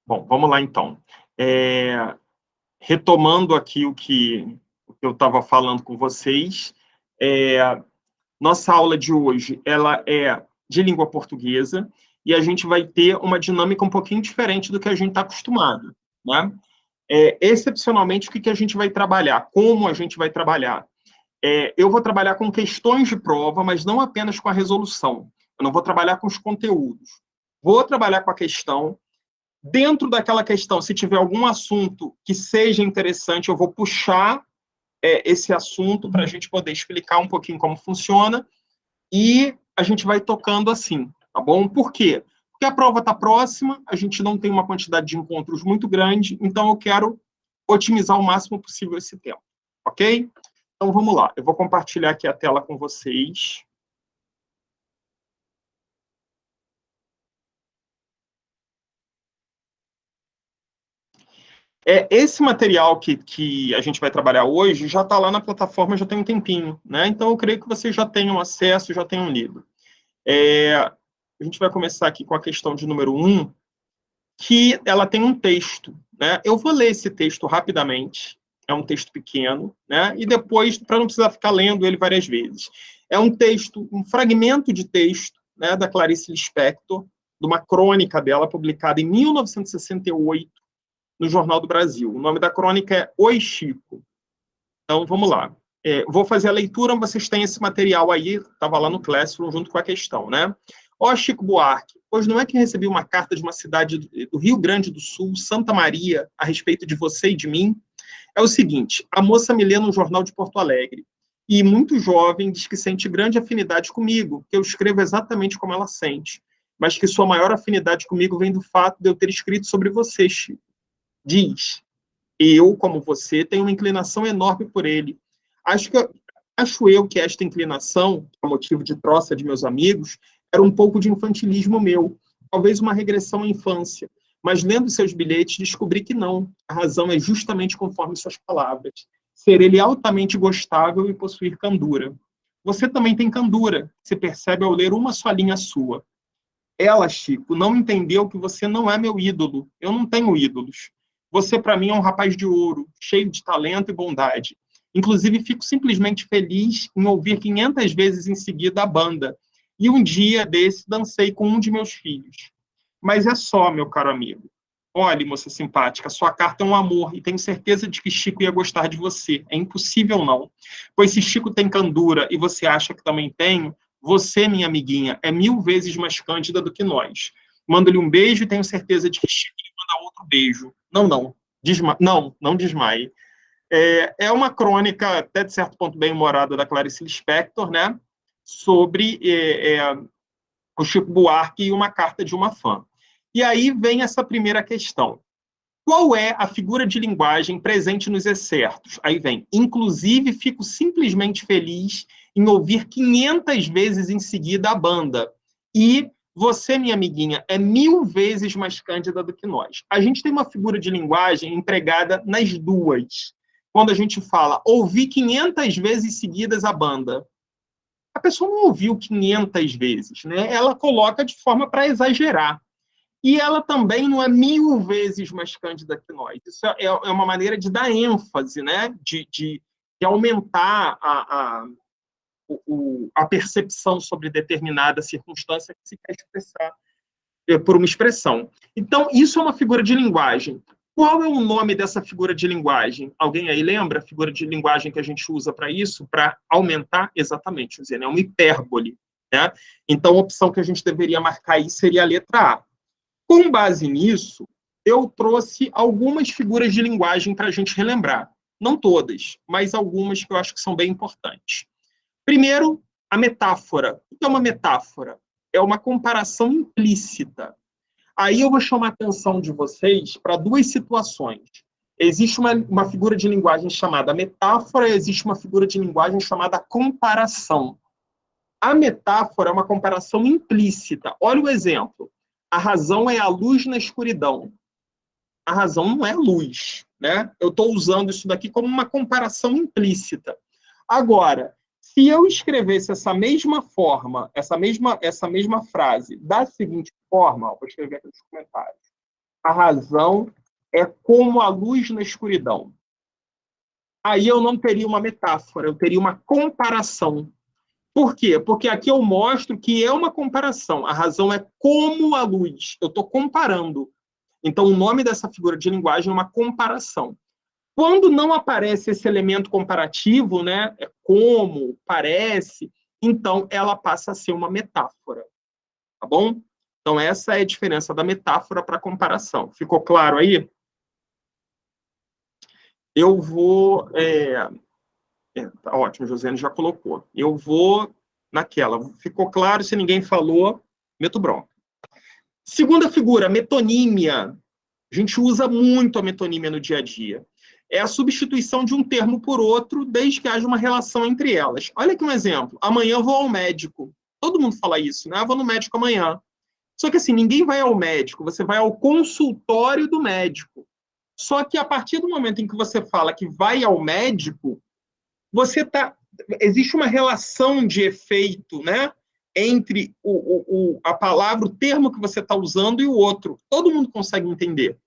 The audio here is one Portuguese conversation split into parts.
Bom, vamos lá então. Retomando aqui o que eu estava falando com vocês, nossa aula de hoje ela é de língua portuguesa e a gente vai ter uma dinâmica um pouquinho diferente do que a gente está acostumado, né? Excepcionalmente, o que a gente vai trabalhar? Como a gente vai trabalhar? Eu vou trabalhar com questões de prova, mas não apenas com a resolução. Eu não vou trabalhar com os conteúdos. Vou trabalhar com a questão. Dentro daquela questão, se tiver algum assunto que seja interessante, eu vou puxar esse assunto para a gente poder explicar um pouquinho como funciona e a gente vai tocando assim, tá bom? Por quê? Porque a prova está próxima, a gente não tem uma quantidade de encontros muito grande, então eu quero otimizar o máximo possível esse tempo, ok? Então, vamos lá. Eu vou compartilhar aqui a tela com vocês. Esse material que a gente vai trabalhar hoje já está lá na plataforma, já tem um tempinho, né? Então, eu creio que vocês já tenham acesso, já tenham lido. A gente vai começar aqui com a questão de número 1, que ela tem um texto, né? Eu vou ler esse texto rapidamente, é um texto pequeno, né? E depois, para não precisar ficar lendo ele várias vezes. É um texto, um fragmento de texto, né, da Clarice Lispector, de uma crônica dela, publicada em 1968, no Jornal do Brasil. O nome da crônica é Oi, Chico. Então, vamos lá. Vou fazer a leitura, vocês têm esse material aí, estava lá no Classroom, junto com a questão, né? Ó, Chico Buarque, pois não é que recebi uma carta de uma cidade do Rio Grande do Sul, Santa Maria, a respeito de você e de mim? É o seguinte, a moça me lê num jornal de Porto Alegre, e muito jovem diz que sente grande afinidade comigo, que eu escrevo exatamente como ela sente, mas que sua maior afinidade comigo vem do fato de eu ter escrito sobre você, Chico. Diz, eu, como você, tenho uma inclinação enorme por ele. Acho eu que esta inclinação, a motivo de troça de meus amigos, era um pouco de infantilismo meu, talvez uma regressão à infância. Mas, lendo seus bilhetes, descobri que não. A razão é justamente conforme suas palavras. Ser ele altamente gostável e possuir candura. Você também tem candura, se percebe ao ler uma só linha sua. Ela, Chico, não entendeu que você não é meu ídolo. Eu não tenho ídolos. Você, para mim, é um rapaz de ouro, cheio de talento e bondade. Inclusive, fico simplesmente feliz em ouvir 500 vezes em seguida a banda. E um dia desse, dancei com um de meus filhos. Mas é só, meu caro amigo. Olhe, moça simpática, sua carta é um amor e tenho certeza de que Chico ia gostar de você. É impossível não. Pois se Chico tem candura e você acha que também tenho, você, minha amiguinha, é 1000 vezes mais cândida do que nós. Mando-lhe um beijo e tenho certeza de que Chico lhe manda outro beijo. Não desmaie. É uma crônica, até de certo ponto, bem humorada da Clarice Lispector, né? Sobre o Chico Buarque e uma carta de uma fã. E aí vem essa primeira questão. Qual é a figura de linguagem presente nos excertos? Aí vem, inclusive, fico simplesmente feliz em ouvir 500 vezes em seguida a banda. E você, minha amiguinha, é 1000 vezes mais cândida do que nós. A gente tem uma figura de linguagem empregada nas duas. Quando a gente fala, ouvi 500 vezes seguidas a banda. A pessoa não ouviu 500 vezes, né? Ela coloca de forma para exagerar. E ela também não é 1000 vezes mais cândida que nós. Isso é uma maneira de dar ênfase, né? de aumentar a percepção sobre determinada circunstância que se quer expressar por uma expressão. Então, isso é uma figura de linguagem. Qual é o nome dessa figura de linguagem? Alguém aí lembra a figura de linguagem que a gente usa para isso? Para aumentar? Exatamente, é uma hipérbole. Né? Então, a opção que a gente deveria marcar aí seria a letra A. Com base nisso, eu trouxe algumas figuras de linguagem para a gente relembrar. Não todas, mas algumas que eu acho que são bem importantes. Primeiro, a metáfora. O que é uma metáfora? É uma comparação implícita. Aí eu vou chamar a atenção de vocês para duas situações. Existe uma figura de linguagem chamada metáfora e existe uma figura de linguagem chamada comparação. A metáfora é uma comparação implícita. Olha o exemplo. A razão é a luz na escuridão. A razão não é luz, né? Eu estou usando isso daqui como uma comparação implícita. Agora, se eu escrevesse essa mesma forma, essa mesma frase, da seguinte forma, vou escrever aqui nos comentários. A razão é como a luz na escuridão. Aí eu não teria uma metáfora, eu teria uma comparação. Por quê? Porque aqui eu mostro que é uma comparação. A razão é como a luz. Eu estou comparando. Então, o nome dessa figura de linguagem é uma comparação. Quando não aparece esse elemento comparativo, né, é como, parece, então ela passa a ser uma metáfora. Tá bom? Então, essa é a diferença da metáfora para a comparação. Ficou claro aí? Eu vou. Tá ótimo, Josiane já colocou. Eu vou naquela. Ficou claro? Se ninguém falou, meto bronca. Segunda figura, metonímia. A gente usa muito a metonímia no dia a dia. É a substituição de um termo por outro, desde que haja uma relação entre elas. Olha aqui um exemplo. Amanhã eu vou ao médico. Todo mundo fala isso, né? Eu vou no médico amanhã. Só que assim, ninguém vai ao médico, você vai ao consultório do médico. Só que a partir do momento em que você fala que vai ao médico, existe uma relação de efeito, né, entre a palavra, o termo que você está usando e o outro. Todo mundo consegue entender,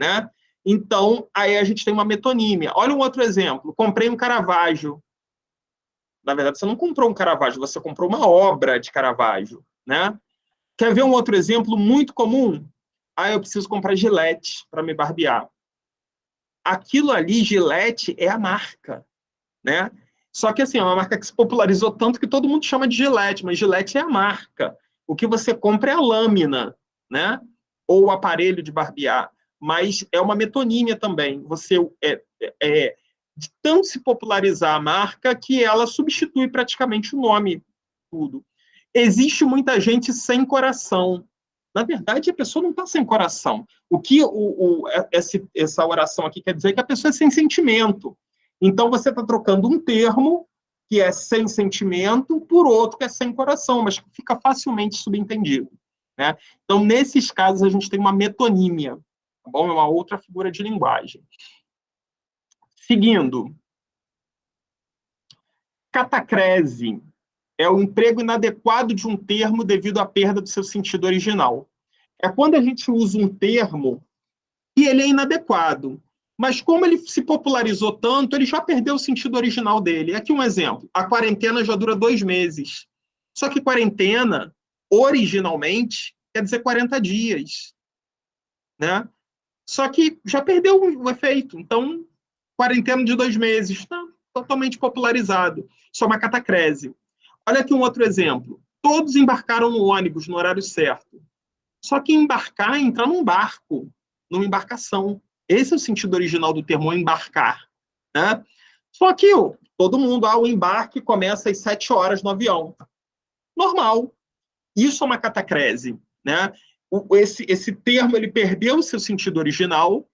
né? Então, aí a gente tem uma metonímia. Olha um outro exemplo. Comprei um Caravaggio. Na verdade, você não comprou um Caravaggio, você comprou uma obra de Caravaggio, né? Quer ver um outro exemplo muito comum? Eu preciso comprar Gillette para me barbear. Aquilo ali, Gillette, é a marca, né? Só que, assim, é uma marca que se popularizou tanto que todo mundo chama de Gillette, mas Gillette é a marca. O que você compra é a lâmina, né? Ou o aparelho de barbear. Mas é uma metonímia também. Você de tanto se popularizar a marca que ela substitui praticamente o nome, tudo. Existe muita gente sem coração. Na verdade, a pessoa não está sem coração. O que essa oração aqui quer dizer é que a pessoa é sem sentimento. Então, você está trocando um termo que é sem sentimento por outro que é sem coração, mas que fica facilmente subentendido, né? Então, nesses casos, a gente tem uma metonímia, tá bom? É uma outra figura de linguagem. Seguindo. Catacrese é o emprego inadequado de um termo devido à perda do seu sentido original. É quando a gente usa um termo e ele é inadequado. Mas como ele se popularizou tanto, ele já perdeu o sentido original dele. Aqui um exemplo. A quarentena já dura 2 meses. Só que quarentena, originalmente, quer dizer 40 dias. Né? Só que já perdeu o efeito. Então, quarentena de 2 meses. Está totalmente popularizado. Isso é uma catacrese. Olha aqui um outro exemplo. Todos embarcaram no ônibus no horário certo. Só que embarcar é entrar num barco, numa embarcação. Esse é o sentido original do termo embarcar, né? Só que todo mundo, o embarque começa às 7 horas no avião. Normal. Isso é uma catacrese, né? Esse termo ele perdeu o seu sentido original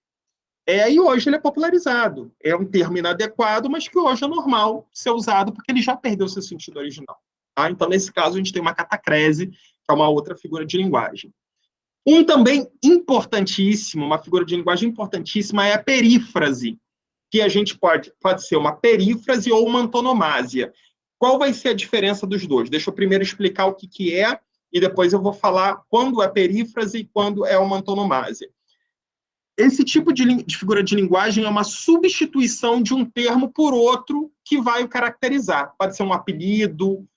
e hoje ele é popularizado. É um termo inadequado, mas que hoje é normal ser usado porque ele já perdeu o seu sentido original. Tá? Então, nesse caso, a gente tem uma catacrese, que é uma outra figura de linguagem. Um também importantíssimo, uma figura de linguagem importantíssima é a perífrase, que a gente pode ser uma perífrase ou uma antonomásia. Qual vai ser a diferença dos dois? Deixa eu primeiro explicar o que é, e depois eu vou falar quando é perífrase e quando é uma antonomásia. Esse tipo de figura de linguagem é uma substituição de um termo por outro que vai o caracterizar. Pode ser um apelido,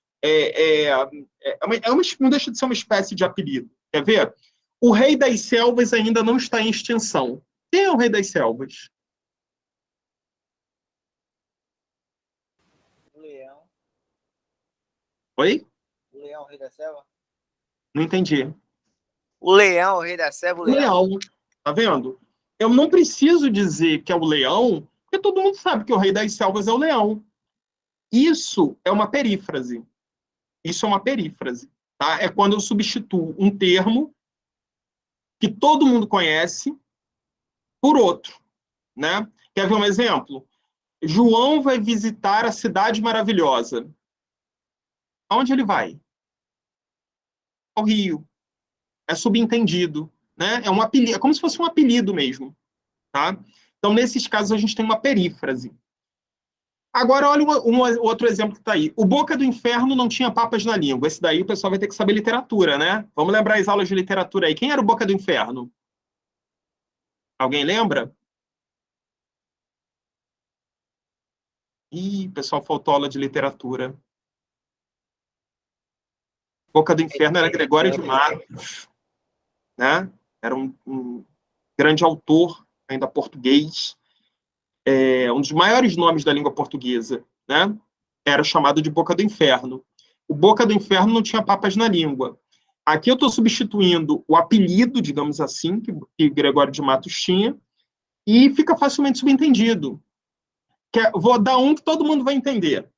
não deixa de ser uma espécie de apelido. Quer ver? O rei das selvas ainda não está em extinção. Quem é o rei das selvas? O leão. Oi? O leão, o rei da selva? Não entendi. O leão, o rei da selva, o leão. Leão. Tá vendo? Eu não preciso dizer que é o leão, porque todo mundo sabe que o rei das selvas é o leão. Isso é uma perífrase. Isso é uma perífrase. Tá? É quando eu substituo um termo que todo mundo conhece por outro. Né? Quer ver um exemplo? João vai visitar a cidade maravilhosa. Aonde ele vai? Ao Rio. É subentendido. Né? É um apelido, é como se fosse um apelido mesmo. Tá? Então, nesses casos, a gente tem uma perífrase. Agora, olha outro exemplo que está aí. O Boca do Inferno não tinha papas na língua. Esse daí o pessoal vai ter que saber literatura, né? Vamos lembrar as aulas de literatura aí. Quem era o Boca do Inferno? Alguém lembra? Ih, pessoal, faltou aula de literatura. Boca do Inferno era Gregório de Matos, né? Era um grande autor, ainda português, um dos maiores nomes da língua portuguesa, né? Era chamado de Boca do Inferno. O Boca do Inferno não tinha papas na língua. Aqui eu estou substituindo o apelido, digamos assim, que Gregório de Matos tinha, e fica facilmente subentendido. Vou dar um que todo mundo vai entender.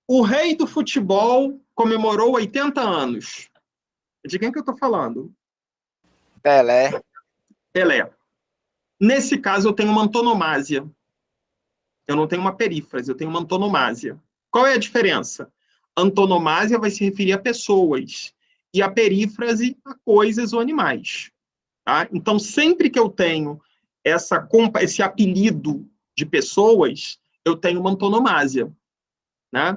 O rei do futebol comemorou 80 anos. De quem que eu estou falando? Pelé. Pelé. Nesse caso, eu tenho uma antonomásia. Eu não tenho uma perífrase, eu tenho uma antonomásia. Qual é a diferença? Antonomásia vai se referir a pessoas e a perífrase a coisas ou animais. Tá? Então, sempre que eu tenho esse apelido de pessoas, eu tenho uma antonomásia. Né?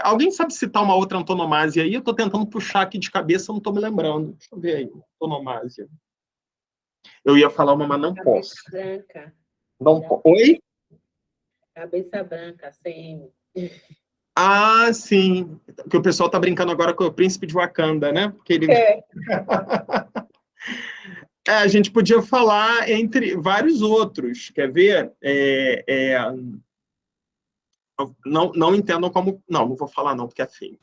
Alguém sabe citar uma outra antonomásia aí? Eu estou tentando puxar aqui de cabeça, eu não estou me lembrando. Deixa eu ver aí, antonomásia. Eu ia falar uma, mas não posso. Branca. Não Oi? Cabeça branca, CM. Ah, sim. Que o pessoal está brincando agora com o príncipe de Wakanda, né? Porque ele... a gente podia falar entre vários outros. Quer ver? Não entendam como... Não vou falar não, porque é feio.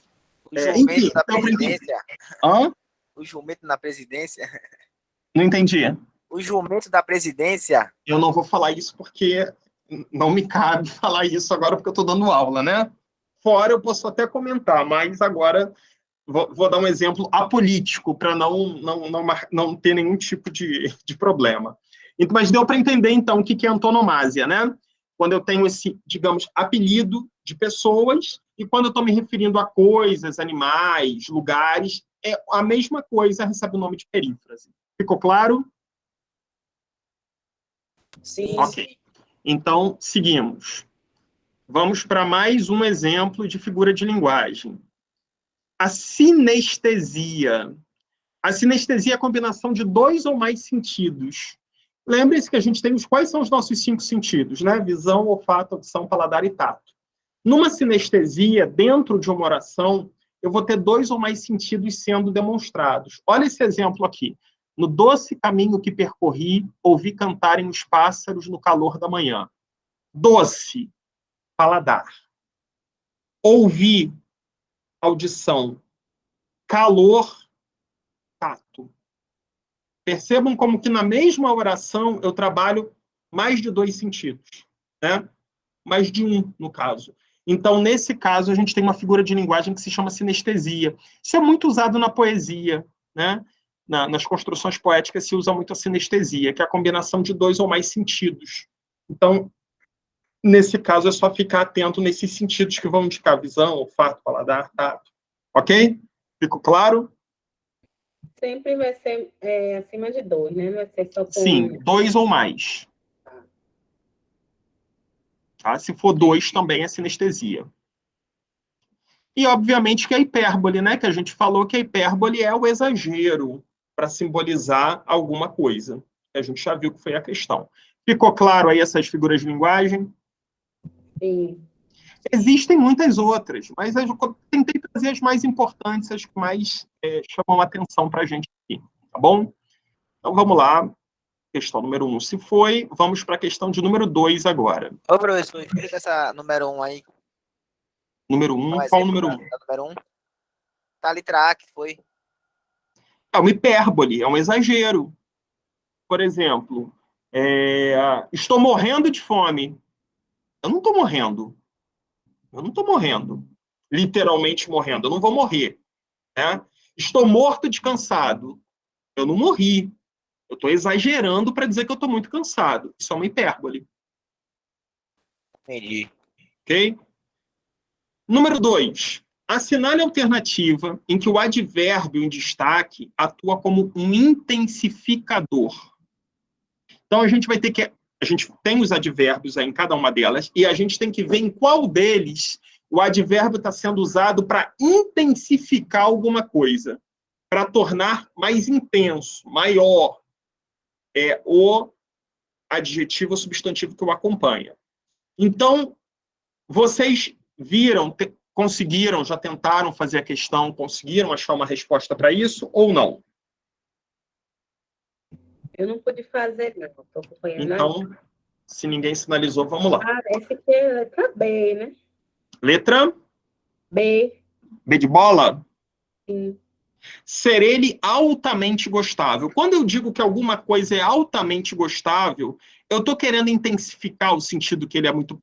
O jumento Enfim, da presidência. Hã? O jumento na presidência. Não entendi. O jumento da presidência. Eu não vou falar isso porque não me cabe falar isso agora porque eu estou dando aula, né? Fora eu posso até comentar, mas agora vou dar um exemplo apolítico para não ter nenhum tipo de problema. Mas deu para entender, então, o que é antonomásia, né? Quando eu tenho esse, digamos, apelido de pessoas e quando eu estou me referindo a coisas, animais, lugares, é a mesma coisa, recebe o nome de perífrase. Ficou claro? Sim. Ok. Então, seguimos. Vamos para mais um exemplo de figura de linguagem. A sinestesia. A sinestesia é a combinação de 2 ou mais sentidos. Lembre-se que a gente tem quais são os nossos 5 sentidos, né? Visão, olfato, audição, paladar e tato. Numa sinestesia, dentro de uma oração, eu vou ter 2 ou mais sentidos sendo demonstrados. Olha esse exemplo aqui. No doce caminho que percorri, ouvi cantarem os pássaros no calor da manhã. Doce, paladar. Ouvi, audição. Calor, tato. Percebam como que na mesma oração eu trabalho mais de 2 sentidos, né? Mais de um, no caso. Então, nesse caso, a gente tem uma figura de linguagem que se chama sinestesia. Isso é muito usado na poesia, né? Nas construções poéticas se usa muito a sinestesia, que é a combinação de 2 ou mais sentidos. Então, nesse caso, é só ficar atento nesses sentidos que vão indicar visão, olfato, paladar, tato. Ok? Ficou claro? Sempre vai ser acima de 2, né? Não vai ser só com... Sim, 2 ou mais. Tá? Se for 2, também é sinestesia. E, obviamente, que a hipérbole, né? Que a gente falou que a hipérbole é o exagero para simbolizar alguma coisa. A gente já viu que foi a questão. Ficou claro aí essas figuras de linguagem? Sim. Existem muitas outras, mas eu tentei trazer as mais importantes, as que mais chamam a atenção para a gente aqui, tá bom? Então, vamos lá. Questão número 1 se foi. Vamos para a questão de número 2 agora. Ô, professor, explica essa número 1 aí. Número 1, qual o número 1? Número 1. Tá a letra A, que foi. É uma hipérbole, é um exagero. Por exemplo, estou morrendo de fome. Eu não estou morrendo. Eu não estou morrendo. Literalmente morrendo. Eu não vou morrer. Né? Estou morto de cansado. Eu não morri. Eu estou exagerando para dizer que eu estou muito cansado. Isso é uma hipérbole. Entendi. Ok? Número 2. Assinale a alternativa em que o advérbio em destaque atua como um intensificador. Então, a gente vai ter que... A gente tem os advérbios aí em cada uma delas e a gente tem que ver em qual deles o advérbio está sendo usado para intensificar alguma coisa, para tornar mais intenso, maior. é o adjetivo ou substantivo que o acompanha. Então, vocês viram, conseguiram, já tentaram fazer a questão, conseguiram achar uma resposta para isso ou não? Eu não pude fazer, não. Estou acompanhando. Então, se ninguém sinalizou, vamos lá. Parece que é letra B, né? Letra B. B de bola? Sim. Ser ele altamente gostável. Quando eu digo que alguma coisa é altamente gostável, eu estou querendo intensificar o sentido que ele é muito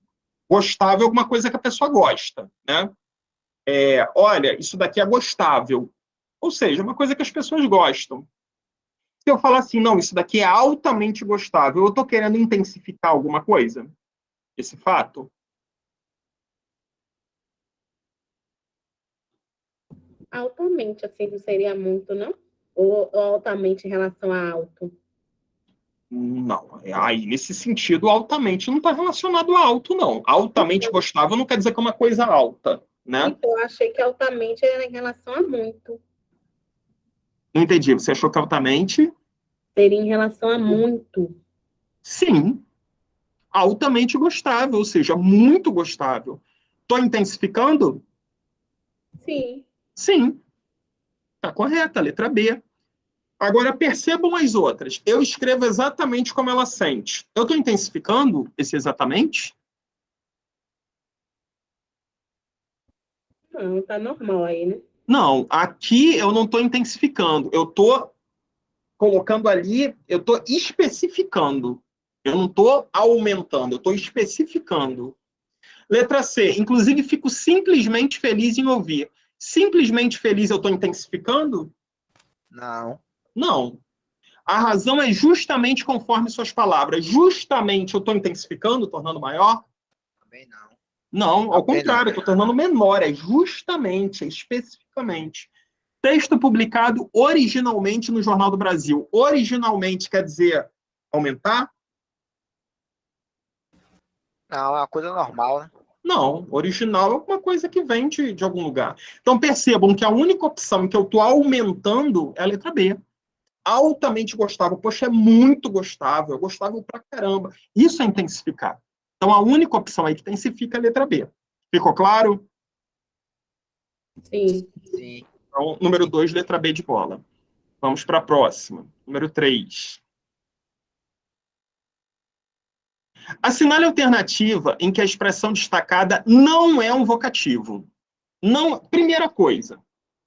gostável, alguma coisa que a pessoa gosta, né? Olha, isso daqui é gostável. Ou seja, uma coisa que as pessoas gostam. Se eu falar assim, não, isso daqui é altamente gostável, eu estou querendo intensificar alguma coisa? Esse fato? Altamente, assim, não seria muito, não? Ou altamente em relação a alto? Não. Aí, nesse sentido, altamente não está relacionado a alto, não. Altamente gostável não quer dizer que é uma coisa alta, né? Então, eu achei que altamente era em relação a muito. Não entendi. Você achou que altamente? Seria em relação a muito. Sim. Altamente gostável, ou seja, muito gostável. Estou intensificando? Sim. Sim. Está correta, letra B. Agora, percebam as outras. Eu escrevo exatamente como ela sente. Eu estou intensificando esse exatamente? Não, tá normal aí, né? Não, aqui eu não estou intensificando. Eu estou colocando ali, eu estou especificando. Eu não estou aumentando, eu estou especificando. Letra C. Inclusive, fico simplesmente feliz em ouvir. Simplesmente feliz eu estou intensificando? Não. Não. A razão é justamente conforme suas palavras. Justamente eu estou intensificando, tornando maior? Também não. Não, ao Também não. contrário, estou tornando menor. É justamente, é especificamente. Texto publicado originalmente no Jornal do Brasil. Originalmente quer dizer aumentar? Não, é uma coisa normal, né? Não, original é alguma coisa que vem de algum lugar. Então percebam que a única opção em que eu estou aumentando é a letra B. Altamente gostável. Poxa, é muito gostável, é gostável pra caramba. Isso é intensificar. Então a única opção aí que intensifica é a letra B. Ficou claro? Sim. Sim. Então, número 2, letra B de bola. Vamos para a próxima. Número 3. Assinale a alternativa em que a expressão destacada não é um vocativo. Não, primeira coisa,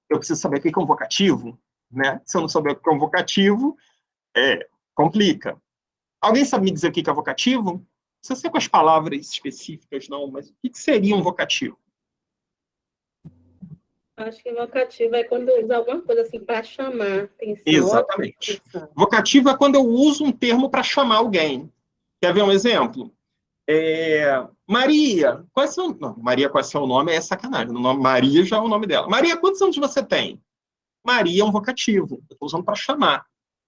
eu preciso saber o que é um vocativo, né? Se eu não souber o que é um vocativo, complica. Alguém sabe me dizer o que é vocativo? Não precisa ser com as palavras específicas, não, mas o que seria um vocativo? Acho que vocativo é quando usa alguma coisa assim para chamar atenção. Exatamente. Atenção. Vocativo é quando eu uso um termo para chamar alguém. Quer ver um exemplo? Maria, qual é seu... Não, Maria, qual é seu nome? É sacanagem. O nome Maria já é o nome dela. Maria, quantos anos você tem? Maria é um vocativo. Eu estou usando para chamar,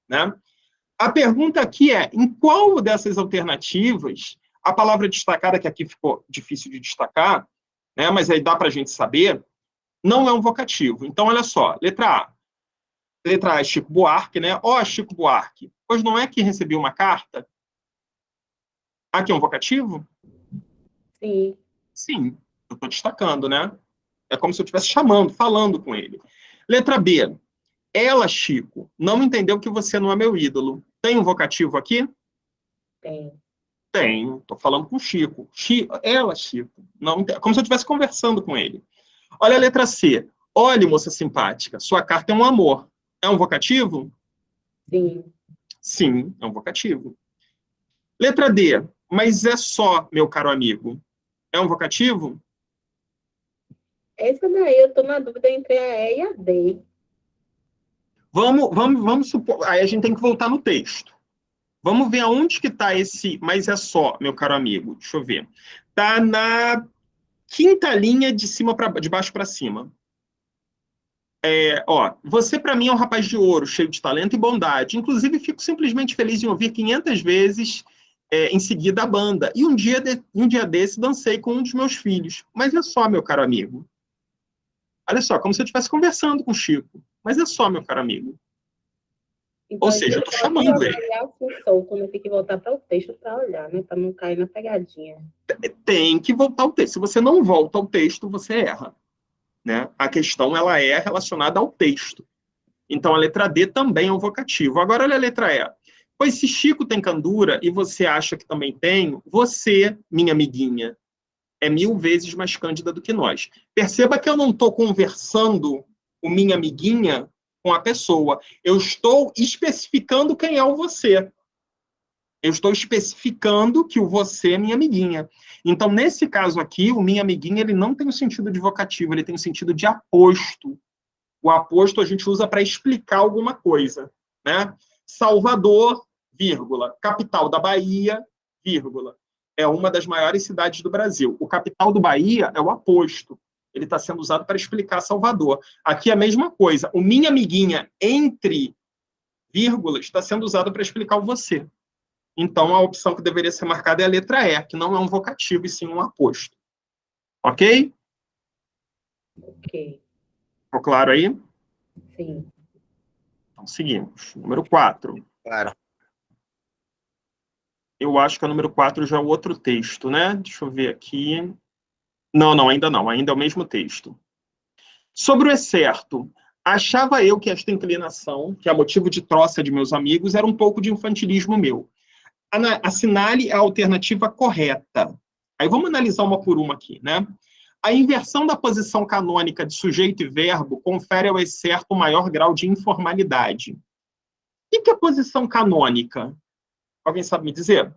né? A pergunta aqui é, em qual dessas alternativas, a palavra destacada, que aqui ficou difícil de destacar, né, mas aí dá para a gente saber, não é um vocativo. Então, olha só, letra A. Letra A é Chico Buarque, né? Ó, Chico Buarque, pois não é que recebi uma carta? Aqui é um vocativo? Sim. Sim, eu estou destacando, né? É como se eu estivesse chamando, falando com ele. Letra B. Ela, Chico, não entendeu que você não é meu ídolo. Tem um vocativo aqui? Tem. Tem. Estou falando com o Chico. Ela, Chico. Não, como se eu estivesse conversando com ele. Olha a letra C. Olhe, moça simpática, sua carta é um amor. É um vocativo? Sim. Sim, é um vocativo. Letra D. Mas é só, meu caro amigo. É um vocativo? Essa daí eu estou na dúvida entre a E e a D. Vamos supor. Aí a gente tem que voltar no texto. Vamos ver aonde que está esse mas é só, meu caro amigo. Deixa eu ver. Está na quinta linha de baixo para cima. Você para mim é um rapaz de ouro, cheio de talento e bondade. Inclusive, fico simplesmente feliz em ouvir 500 vezes em seguida a banda. E um dia desse dancei com um dos meus filhos. Mas é só, meu caro amigo. Olha só, como se eu estivesse conversando com o Chico. Mas é só, meu caro amigo. Então, Ou a seja, eu gente estou pode chamando ele. trabalhar assim solto, né? Tem que voltar para o texto para olhar, né? Para não cair na pegadinha. Tem que voltar ao texto. Se você não volta ao texto, você erra. Né? A questão ela é relacionada ao texto. Então, a letra D também é um vocativo. Agora, olha a letra E. Pois se Chico tem candura e você acha que também tem, você, minha amiguinha, é 1000 vezes mais cândida do que nós. Perceba que eu não estou conversando o minha amiguinha com a pessoa. Eu estou especificando quem é o você. Eu estou especificando que o você é minha amiguinha. Então, nesse caso aqui, o minha amiguinha ele não tem o sentido de vocativo, ele tem o sentido de aposto. O aposto a gente usa para explicar alguma coisa. Né? Salvador, vírgula, capital da Bahia, vírgula. É uma das maiores cidades do Brasil. O capital do Bahia é o aposto. Ele está sendo usado para explicar Salvador. Aqui é a mesma coisa. O minha amiguinha entre vírgulas está sendo usado para explicar o você. Então, a opção que deveria ser marcada é a letra E, que não é um vocativo, e sim um aposto. Ok? Ok. Ficou claro aí? Sim. Então, seguimos. Número 4. Claro. Eu acho que o número 4 já é o outro texto, né? Deixa eu ver aqui. Não, ainda não. Ainda é o mesmo texto. Sobre o excerto, achava eu que esta inclinação, que é motivo de troça de meus amigos, era um pouco de infantilismo meu. Assinale a alternativa correta. Aí vamos analisar uma por uma aqui, né? A inversão da posição canônica de sujeito e verbo confere ao excerto um maior grau de informalidade. O que é posição canônica? Alguém sabe me dizer?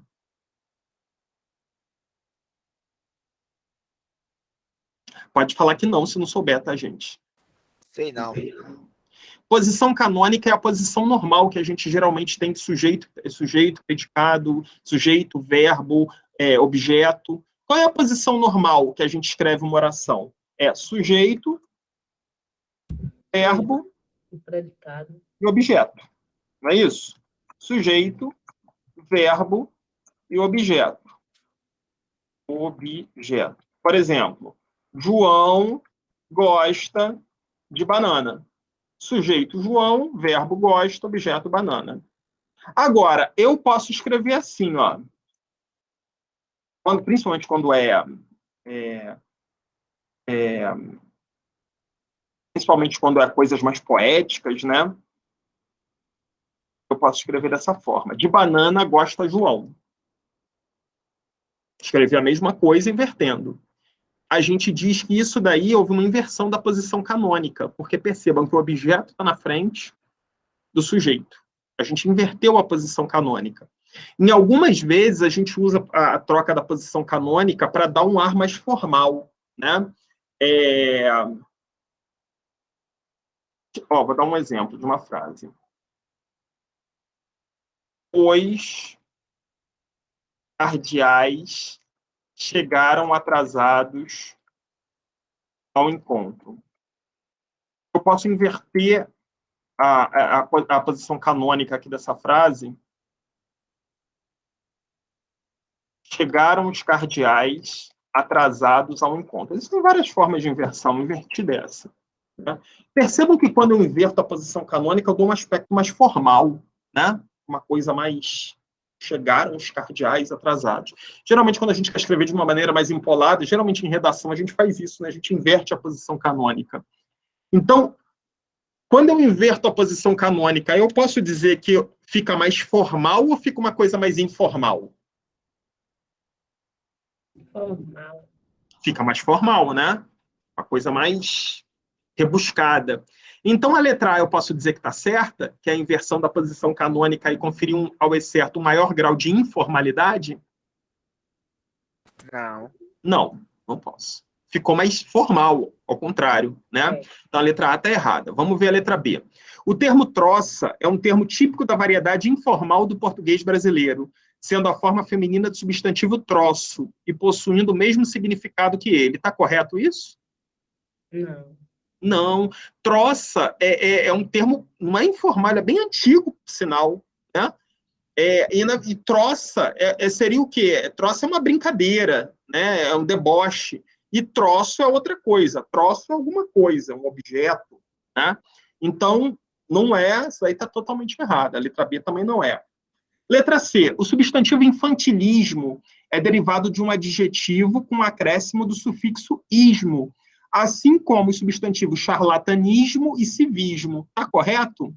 Pode falar que não, se não souber, tá, gente? Sei não. Posição canônica é a posição normal que a gente geralmente tem de sujeito, predicado, sujeito, verbo, objeto. Qual é a posição normal que a gente escreve uma oração? É sujeito, verbo O predicado. e objeto. Não é isso? Sujeito, verbo e objeto. Objeto. Por exemplo, João gosta de banana. Sujeito João, verbo gosta, objeto banana. Agora, eu posso escrever assim, ó. Principalmente quando principalmente quando é coisas mais poéticas, né? Eu posso escrever dessa forma. De banana gosta João. Escrever a mesma coisa invertendo. A gente diz que isso daí houve uma inversão da posição canônica, porque percebam que o objeto está na frente do sujeito. A gente inverteu a posição canônica. Em algumas vezes, a gente usa a troca da posição canônica para dar um ar mais formal, né? Vou dar um exemplo de uma frase. Os cardeais chegaram atrasados ao encontro. Eu posso inverter a posição canônica aqui dessa frase. Chegaram os cardeais atrasados ao encontro. Existem várias formas de inversão, inverti dessa. Né? Percebam que quando eu inverto a posição canônica, eu dou um aspecto mais formal, né? Uma coisa mais... Chegaram os cardeais atrasados. Geralmente, quando a gente quer escrever de uma maneira mais empolada, geralmente em redação a gente faz isso, né? A gente inverte a posição canônica. Então, quando eu inverto a posição canônica, eu posso dizer que fica mais formal ou fica uma coisa mais informal? Formal. Fica mais formal, né? Uma coisa mais rebuscada. Então, a letra A eu posso dizer que está certa, que é a inversão da posição canônica e conferir ao excerto um maior grau de informalidade? Não. Não posso. Ficou mais formal, ao contrário, né? Então, a letra A está errada. Vamos ver a letra B. O termo troça é um termo típico da variedade informal do português brasileiro, sendo a forma feminina do substantivo troço e possuindo o mesmo significado que ele. Está correto isso? Não. Não. Troça é um termo, não é informal, é bem antigo, por sinal, né? E troça seria o quê? Troça é uma brincadeira, né? É um deboche. E troço é outra coisa. Troço é alguma coisa, um objeto, né? Então, não é, isso aí está totalmente errado. A letra B também não é. Letra C, o substantivo infantilismo é derivado de um adjetivo com acréscimo do sufixo ismo, assim como os substantivos charlatanismo e civismo. Está correto?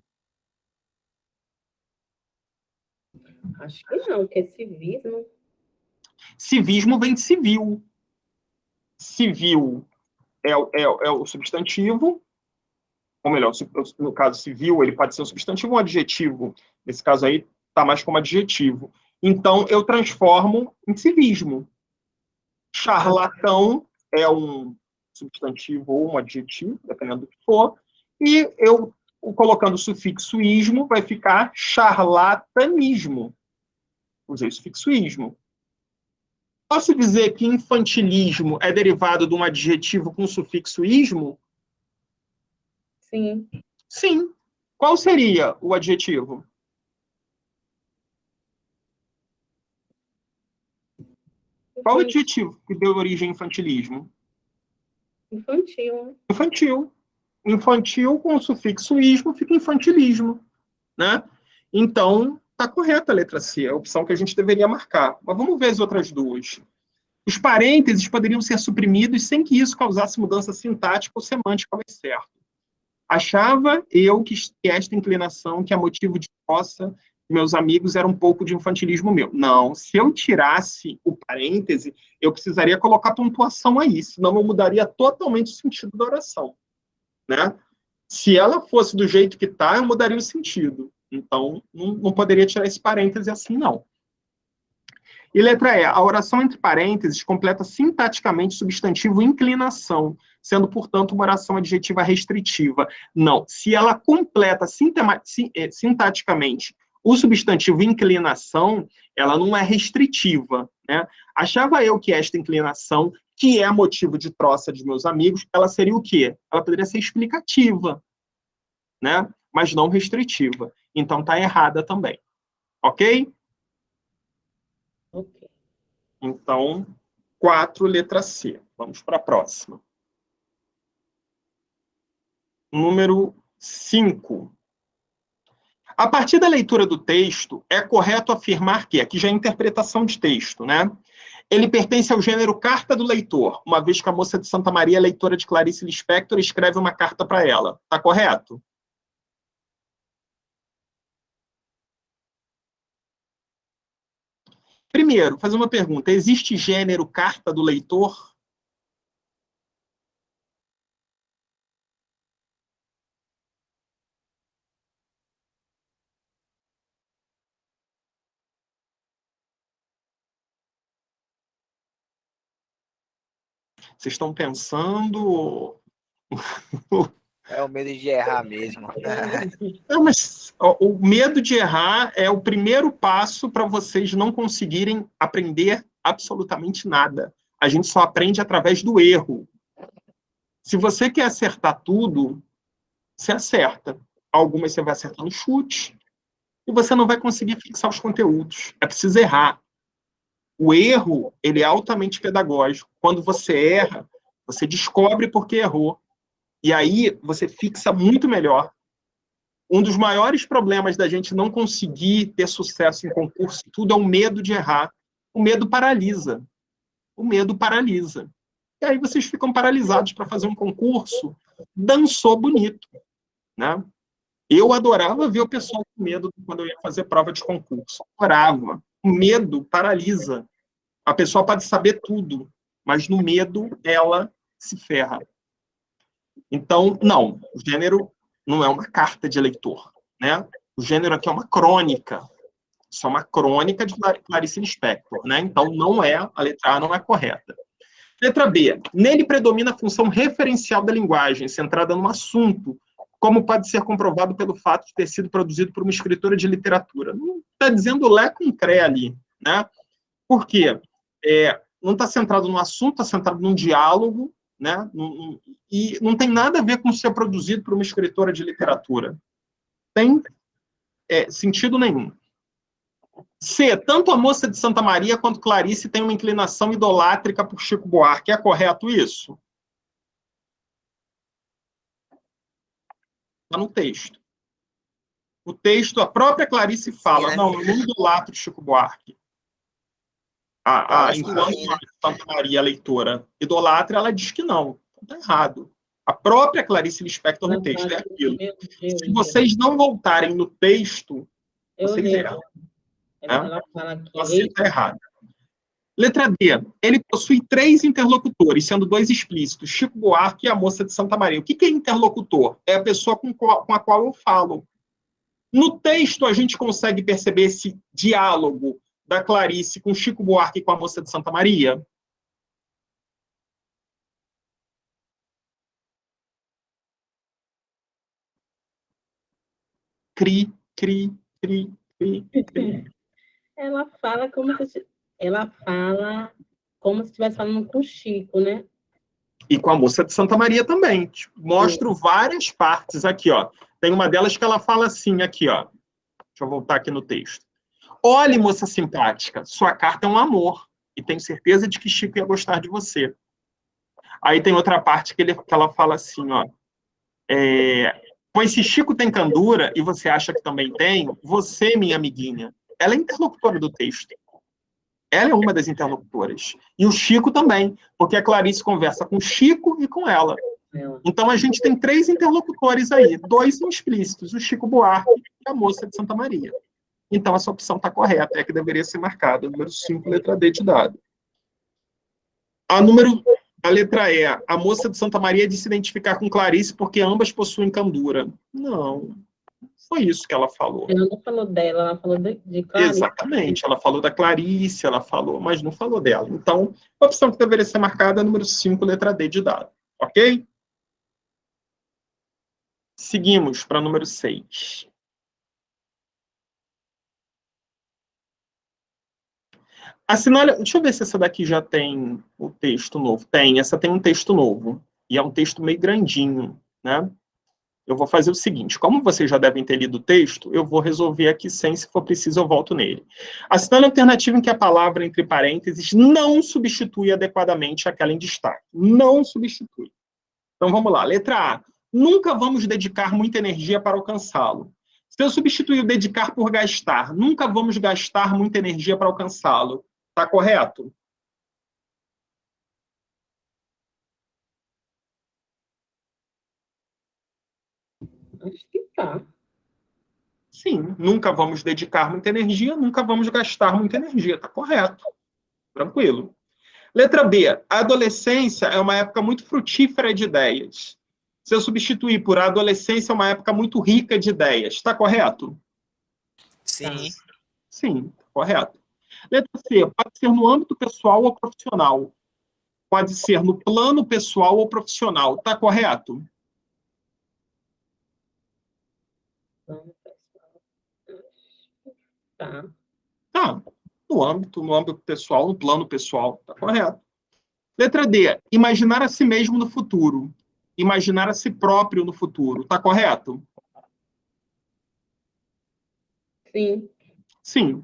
Acho que não, que é civismo. Civismo vem de civil. Civil é o substantivo, ou melhor, no caso civil, ele pode ser um substantivo ou um adjetivo. Nesse caso aí, está mais como adjetivo. Então, eu transformo em civismo. Charlatão é um substantivo ou um adjetivo, dependendo do que for, e eu, colocando o sufixo ismo, vai ficar charlatanismo. Usei o sufixo ismo. Posso dizer que infantilismo é derivado de um adjetivo com sufixo ismo? Sim. Sim. Qual seria o adjetivo? Qual o adjetivo que deu origem ao infantilismo? Infantil. Infantil. Infantil com o sufixo ismo fica infantilismo, né? Então, está correta a letra C, a opção que a gente deveria marcar. Mas vamos ver as outras duas. Os parênteses poderiam ser suprimidos sem que isso causasse mudança sintática ou semântica mais certo. Achava eu que esta inclinação, que é motivo de poça, meus amigos, era um pouco de infantilismo meu. Não, se eu tirasse o parêntese, eu precisaria colocar pontuação aí, senão eu mudaria totalmente o sentido da oração, né? Se ela fosse do jeito que está, eu mudaria o sentido. Então, não poderia tirar esse parêntese assim, não. E letra E, a oração entre parênteses completa sintaticamente o substantivo inclinação, sendo, portanto, uma oração adjetiva restritiva. Não, se ela completa sintaticamente o substantivo inclinação, ela não é restritiva, né? Achava eu que esta inclinação, que é motivo de troça de meus amigos, ela seria o quê? Ela poderia ser explicativa, né? Mas não restritiva. Então, está errada também. Ok? Ok. Então, 4, letra C. Vamos para a próxima. Número 5. A partir da leitura do texto, é correto afirmar que, aqui já é interpretação de texto, né? Ele pertence ao gênero carta do leitor, uma vez que a moça de Santa Maria, leitora de Clarice Lispector, escreve uma carta para ela. Está correto? Primeiro, fazer uma pergunta. Existe gênero carta do leitor? Vocês estão pensando? É o medo de errar mesmo. Não, mas ó, o medo de errar é o primeiro passo para vocês não conseguirem aprender absolutamente nada. A gente só aprende através do erro. Se você quer acertar tudo, você acerta. Algumas você vai acertar no chute e você não vai conseguir fixar os conteúdos. É preciso errar. O erro, ele é altamente pedagógico. Quando você erra, você descobre por que errou. E aí você fixa muito melhor. Um dos maiores problemas da gente não conseguir ter sucesso em concurso e tudo é o medo de errar. O medo paralisa. O medo paralisa. E aí vocês ficam paralisados para fazer um concurso. Dançou bonito, né? Eu adorava ver o pessoal com medo quando eu ia fazer prova de concurso. Adorava. O medo paralisa. A pessoa pode saber tudo, mas no medo ela se ferra. Então, não, o gênero não é uma carta de eleitor, né? O gênero aqui é uma crônica. Isso é uma crônica de Clarice Lispector, né? Então, não é, a letra A não é correta. Letra B. Nele predomina a função referencial da linguagem, centrada no assunto, como pode ser comprovado pelo fato de ter sido produzido por uma escritora de literatura. Não está dizendo lé com cré ali, né? Por quê? Não está centrado no assunto, está centrado num diálogo, né? E não tem nada a ver com ser produzido por uma escritora de literatura. Tem sentido nenhum. C. Tanto a moça de Santa Maria quanto Clarice têm uma inclinação idolátrica por Chico Buarque. É correto isso? Está no texto. O texto, a própria Clarice fala, né? não, eu não idolatro Chico Buarque. Enquanto Sim, né? a Santa Maria, a leitora, idolatra, ela diz que não. Está errado. A própria Clarice Lispector no texto é aquilo. Meu Deus, Se vocês não voltarem no texto, eu vocês errei. erram. Ela fala aqui. Você está errado. Letra D. Ele possui 3 interlocutores, sendo 2 explícitos, Chico Buarque e a moça de Santa Maria. O que é interlocutor? É a pessoa com a qual eu falo. No texto, a gente consegue perceber esse diálogo da Clarice com Chico Buarque e com a moça de Santa Maria? Cri, cri, cri, cri, cri. Ela fala como se estivesse falando com o Chico, né? E com a moça de Santa Maria também. Tipo, mostro várias partes aqui, ó. Tem uma delas que ela fala assim, aqui, ó. Deixa eu voltar aqui no texto. Olhe, moça simpática, sua carta é um amor. E tenho certeza de que Chico ia gostar de você. Aí tem outra parte que ela fala assim, ó. Pois se Chico tem candura, e você acha que também tem, você, minha amiguinha, ela é interlocutora do texto. Ela é uma das interlocutoras. E o Chico também, porque a Clarice conversa com o Chico e com ela. Então a gente tem 3 interlocutores aí, 2 são explícitos, o Chico Buarque e a moça de Santa Maria. Então essa opção está correta, é que deveria ser marcada, número 5, letra D de dado. A letra E, a moça de Santa Maria de se identificar com Clarice porque ambas possuem candura. Não, foi isso que ela falou. Ela não falou dela, ela falou de Clarice. Exatamente, ela falou da Clarice, ela falou, mas não falou dela. Então, a opção que deveria ser marcada é número 5, letra D de dado. Ok? Seguimos para número 6. Assinale. Deixa eu ver se essa daqui já tem o texto novo. Tem, essa tem um texto novo. E é um texto meio grandinho, né? Eu vou fazer o seguinte, como vocês já devem ter lido o texto, eu vou resolver aqui sem, se for preciso, eu volto nele. Assinale a alternativa em que a palavra, entre parênteses, não substitui adequadamente aquela em destaque. Não substitui. Então, vamos lá. Letra A. Nunca vamos dedicar muita energia para alcançá-lo. Se eu substituir o dedicar por gastar, nunca vamos gastar muita energia para alcançá-lo. Está correto? Acho que tá. Sim, nunca vamos dedicar muita energia, nunca vamos gastar muita energia. Está correto. Tranquilo. Letra B. A adolescência é uma época muito frutífera de ideias. Se eu substituir por a adolescência é uma época muito rica de ideias. Está correto? Sim. Sim, correto. Letra C. Pode ser no âmbito pessoal ou profissional. Pode ser no plano pessoal ou profissional. Está correto? Tá. Tá. No âmbito pessoal, no plano pessoal. Está correto. Letra D. Imaginar a si mesmo no futuro. Imaginar a si próprio no futuro. Está correto? Sim. Sim.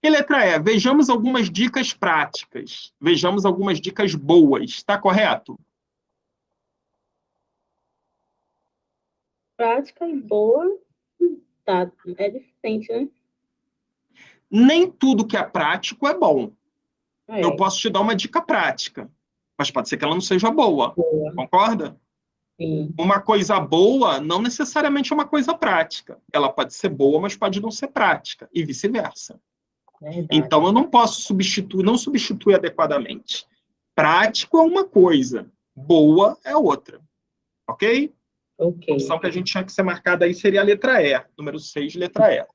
E letra E. Vejamos algumas dicas práticas. Vejamos algumas dicas boas. Está correto? Prática e boa. Tá. É diferente, né? Nem tudo que é prático é bom. É. Eu posso te dar uma dica prática, mas pode ser que ela não seja boa. Boa. Concorda? Sim. Uma coisa boa não necessariamente é uma coisa prática. Ela pode ser boa, mas pode não ser prática, e vice-versa. Verdade. Então, eu não posso não substituir adequadamente. Prático é uma coisa, boa é outra. Ok? Ok. A opção que a gente tinha que ser marcada aí seria a letra E, número 6, letra E.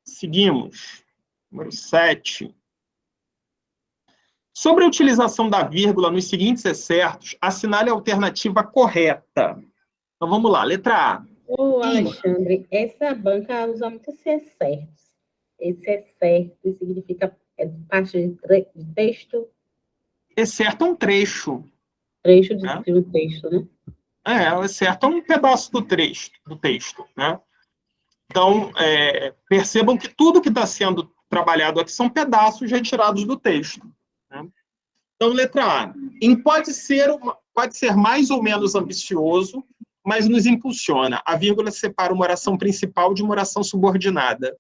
Seguimos. Número 7. Sobre a utilização da vírgula nos seguintes excertos, assinale a alternativa correta. Então, vamos lá. Letra A. Ô, Alexandre, essa banca usa muito esse excertos. Esse excerto significa parte de texto. Excerto é um trecho. Trecho de um texto, né? O excerto é um pedaço do texto, né? Então, percebam que tudo que está sendo trabalhado aqui são pedaços retirados do texto. Né? Então, letra A. Pode ser mais ou menos ambicioso, mas nos impulsiona. A vírgula separa uma oração principal de uma oração subordinada.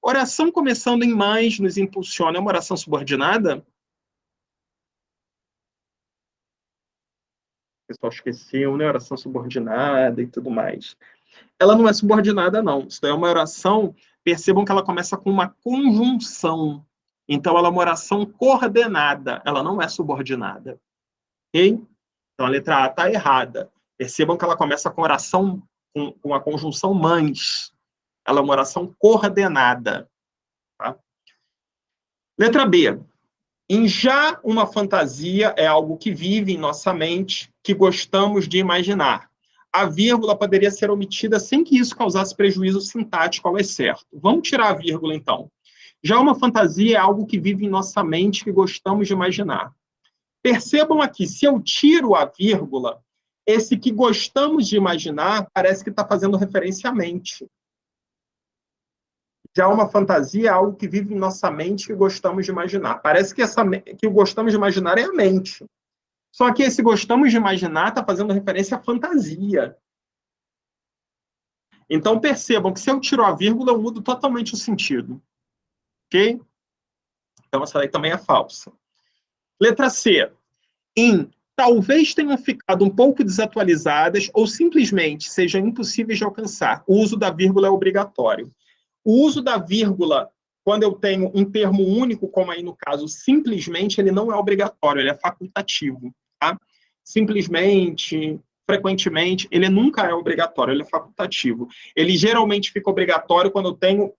Oração começando em mais nos impulsiona é uma oração subordinada? O pessoal esqueceu, né? Oração subordinada e tudo mais. Ela não é subordinada, não. Isso é uma oração, percebam que ela começa com uma conjunção. Então, ela é uma oração coordenada, ela não é subordinada. Ok? Então, a letra A está errada. Percebam que ela começa com oração, com a conjunção mães. Ela é uma oração coordenada. Tá? Letra B. Em já uma fantasia é algo que vive em nossa mente, que gostamos de imaginar. A vírgula poderia ser omitida sem que isso causasse prejuízo sintático ao excerto. Vamos tirar a vírgula, então. Já uma fantasia é algo que vive em nossa mente, que gostamos de imaginar. Percebam aqui, se eu tiro a vírgula, esse que gostamos de imaginar parece que está fazendo referência à mente. Já uma fantasia é algo que vive em nossa mente, que gostamos de imaginar. Parece que o gostamos de imaginar é a mente. Só que esse gostamos de imaginar está fazendo referência à fantasia. Então, percebam que se eu tiro a vírgula, eu mudo totalmente o sentido. Ok? Então, essa daí também é falsa. Letra C. Em talvez tenham ficado um pouco desatualizadas ou simplesmente sejam impossíveis de alcançar. O uso da vírgula é obrigatório. O uso da vírgula, quando eu tenho um termo único, como aí no caso, simplesmente, ele não é obrigatório, ele é facultativo. Tá? Simplesmente, frequentemente, ele nunca é obrigatório, ele é facultativo. Ele geralmente fica obrigatório quando eu tenho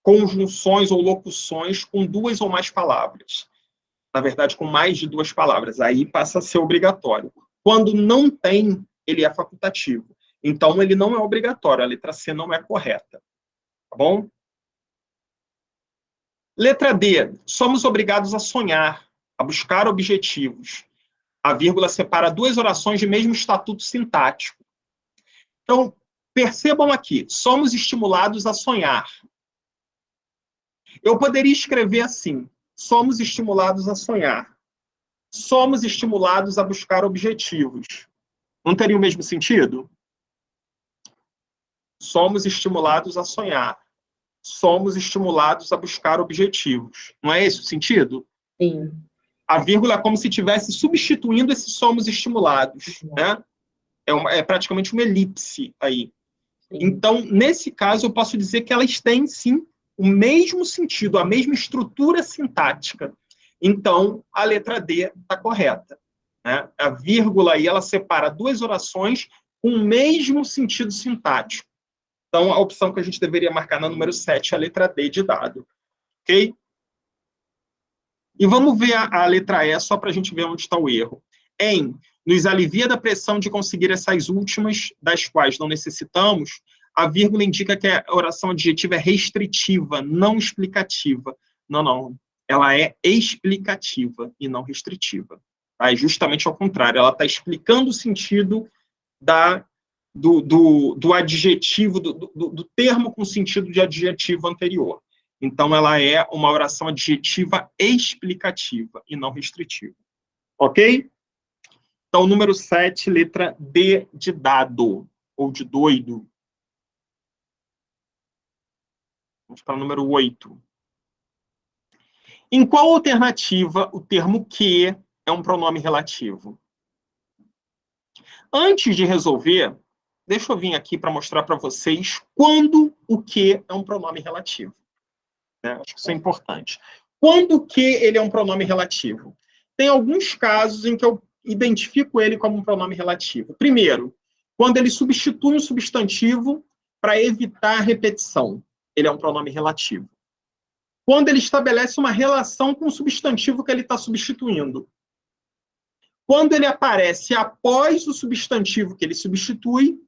conjunções ou locuções com duas ou mais palavras. Na verdade, com mais de duas palavras. Aí passa a ser obrigatório. Quando não tem, ele é facultativo. Então, ele não é obrigatório. A letra C não é correta. Tá bom? Letra D. Somos obrigados a sonhar, a buscar objetivos. A vírgula separa duas orações de mesmo estatuto sintático. Então, percebam aqui. Somos estimulados a sonhar. Eu poderia escrever assim. Somos estimulados a sonhar. Somos estimulados a buscar objetivos. Não teria o mesmo sentido? Somos estimulados a sonhar. Somos estimulados a buscar objetivos. Não é esse o sentido? Sim. A vírgula é como se estivesse substituindo esse somos estimulados. Né? É praticamente uma elipse aí. Sim. Então, nesse caso, eu posso dizer que elas têm, sim, o mesmo sentido, a mesma estrutura sintática. Então, a letra D está correta. Né? A vírgula aí, ela separa duas orações com o mesmo sentido sintático. Então, a opção que a gente deveria marcar na número 7 é a letra D de dado. Ok? E vamos ver a letra E, só para a gente ver onde está o erro. Nos alivia da pressão de conseguir essas últimas, das quais não necessitamos, a vírgula indica que a oração adjetiva é restritiva, não explicativa. Não. Ela é explicativa e não restritiva. Tá? É justamente ao contrário. Ela está explicando o sentido do adjetivo, do termo com sentido de adjetivo anterior. Então, ela é uma oração adjetiva explicativa e não restritiva. Ok? Então, número 7, letra D de dado, ou de doido. Vamos para o número 8. Em qual alternativa o termo que é um pronome relativo? Antes de resolver, deixa eu vir aqui para mostrar para vocês quando o que é um pronome relativo. Né? Acho que isso é importante. Quando o que ele é um pronome relativo? Tem alguns casos em que eu identifico ele como um pronome relativo. Primeiro, quando ele substitui um substantivo para evitar a repetição. Ele é um pronome relativo. Quando ele estabelece uma relação com o substantivo que ele está substituindo. Quando ele aparece após o substantivo que ele substitui,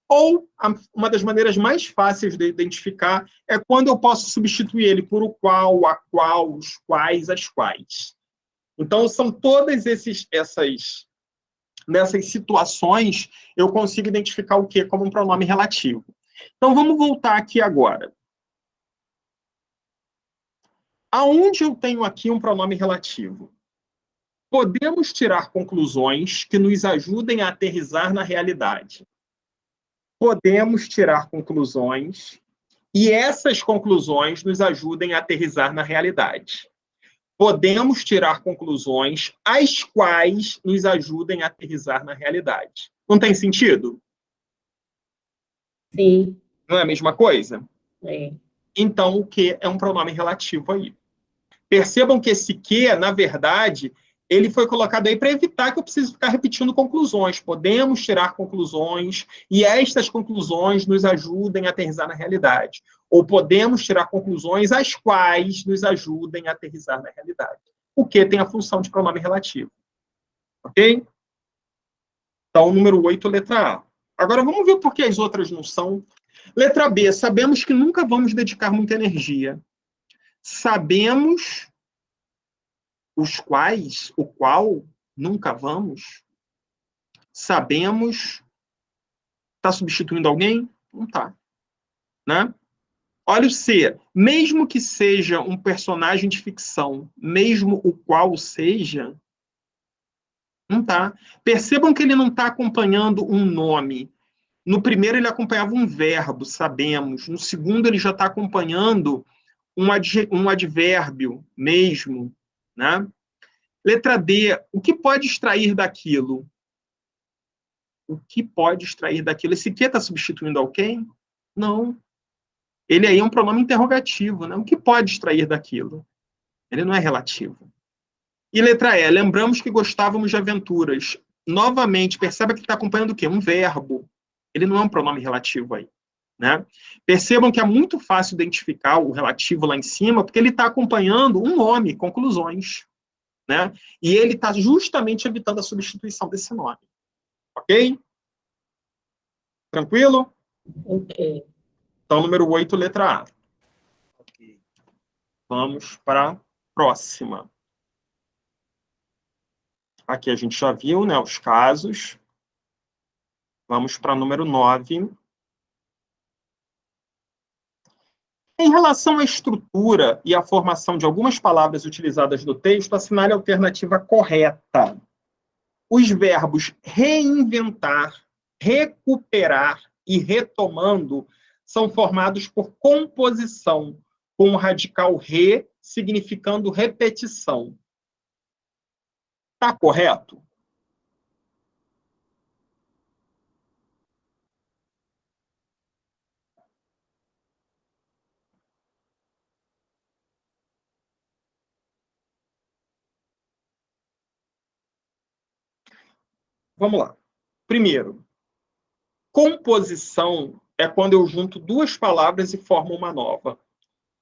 ou uma das maneiras mais fáceis de identificar é quando eu posso substituir ele por o qual, a qual, os quais, as quais. Então, são todas nessas situações, eu consigo identificar o que como um pronome relativo. Então, vamos voltar aqui agora. Aonde eu tenho aqui um pronome relativo? Podemos tirar conclusões que nos ajudem a aterrissar na realidade. Podemos tirar conclusões e essas conclusões nos ajudem a aterrissar na realidade. Podemos tirar conclusões as quais nos ajudem a aterrissar na realidade. Não tem sentido? Sim. Não é a mesma coisa? É. Então, o que é um pronome relativo aí? Percebam que esse que, na verdade, ele foi colocado aí para evitar que eu precise ficar repetindo conclusões. Podemos tirar conclusões e estas conclusões nos ajudem a aterrissar na realidade. Ou podemos tirar conclusões as quais nos ajudem a aterrissar na realidade. O que tem a função de pronome relativo. Ok? Então, número 8, letra A. Agora, vamos ver por que as outras não são. Letra B, sabemos que nunca vamos dedicar muita energia. Sabemos os quais, o qual, nunca vamos. Sabemos. Está substituindo alguém? Não está. Né? Olha o C. Mesmo que seja um personagem de ficção, mesmo o qual seja, não está. Percebam que ele não está acompanhando um nome. No primeiro, ele acompanhava um verbo, sabemos. No segundo, ele já está acompanhando um advérbio mesmo. Né? Letra D. O que pode extrair daquilo? O que pode extrair daquilo? Esse que está substituindo alguém? Não. Ele aí é um pronome interrogativo. Né? O que pode extrair daquilo? Ele não é relativo. E letra E. Lembramos que gostávamos de aventuras. Novamente, perceba que está acompanhando o quê? Um verbo. Ele não é um pronome relativo aí. Né? Percebam que é muito fácil identificar o relativo lá em cima, porque ele está acompanhando um nome, conclusões. Né? E ele está justamente evitando a substituição desse nome. Ok? Tranquilo? Ok. Então, número 8, letra A. Ok. Vamos para a próxima. Aqui a gente já viu, né, os casos. Vamos para número 9. Em relação à estrutura e à formação de algumas palavras utilizadas no texto, assinale a alternativa correta. Os verbos reinventar, recuperar e retomando são formados por composição, com o radical re significando repetição. Está correto? Vamos lá. Primeiro, composição é quando eu junto duas palavras e formo uma nova.